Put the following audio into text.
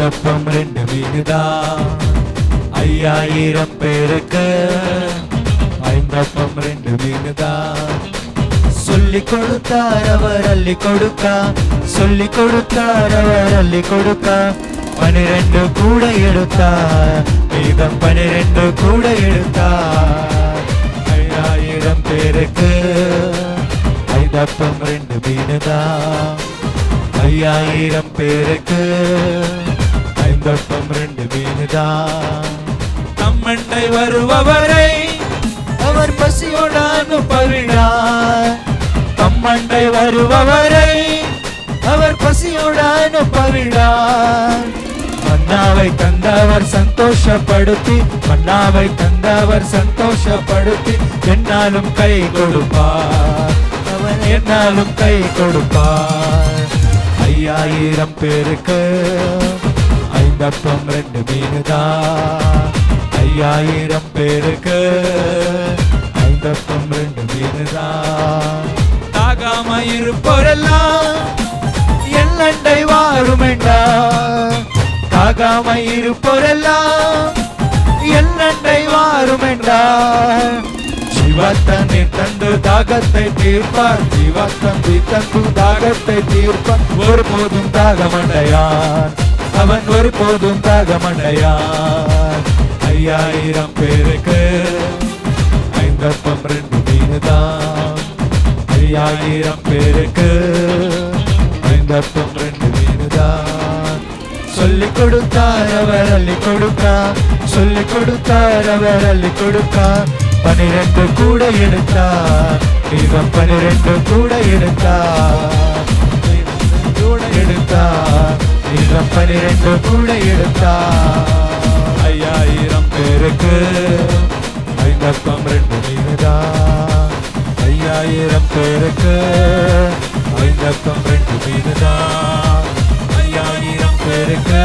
ஐந்தப்பம் 2 மீனுதான் 5000 பேருக்கு. ஐந்தப்பம் 2 மீனுதான். சொல்லிக் கொடுத்தார் அவர் அள்ளி கொடுக்க, சொல்லிக் கொடுத்தார் அவர் அள்ளி கொடுக்க. 12 கூட எடுத்தார், மீதம் 12 கூட எடுத்தார். 5000 பேருக்கு ஐந்தப்பம் 2 மீனுதான். 5000 பேருக்கு ஐந்தப்பம் 2 மீனுதான். நம்மண்டை வருபவரை அவர் பசியோடு அனுப்பவிடார். நம்மண்டை வருபவரை அவர் பசியோடு அனுப்பவிடார். மன்னாவை தந்தவர் சந்தோஷப்படுத்தி, மன்னாவை தந்தவர் சந்தோஷப்படுத்தி என்னாலும் கை கொடுப்பார், அவர் என்னாலும் கை கொடுப்பார். 5000 பேருக்கு ஐந்தப்பம் 2 மீனுதான். 5000 பேருக்கு ஐந்தப்பம் 2 மீனுதான். தாகாம இருப்போரெல்லாம் எல்லண்டை வாருமெண்டா. தாகாம இருப்போரெல்லாம் எல்லண்டை வாருமெண்டா. ஜீவத்தண்ணீர் தந்து தாகத்தை தீர்ப்பார், ஜீவத்தந்தி தந்து தாகத்தை தீர்ப்பார். ஒருபோதும் தாகமடையான், அவன் ஒருபோதும் தாகமடையான். 5000 பேருக்கு ஐந்தப்பம் 2 மீனுதான். 5000 பேருக்கு ஐந்தப்பம் 2 மீனுதான். சொல்லிக் கொடுத்தார் அவர் அள்ளி கொடுக்க, சொல்லிக் கொடுத்தார் அவர் அள்ளி கொடுக்க. 12 கூட எடுத்தார், மீதம் 12 கூட எடுத்தார். கூட எடுத்தார், மீதம் 12 கூட எடுத்தார். 5000 பேருக்கு ஐந்தப்பம் 2 மீனுதான். 5000 பேருக்கு ஐந்தப்பம் 2 மீனுதான். 5000 பேருக்கு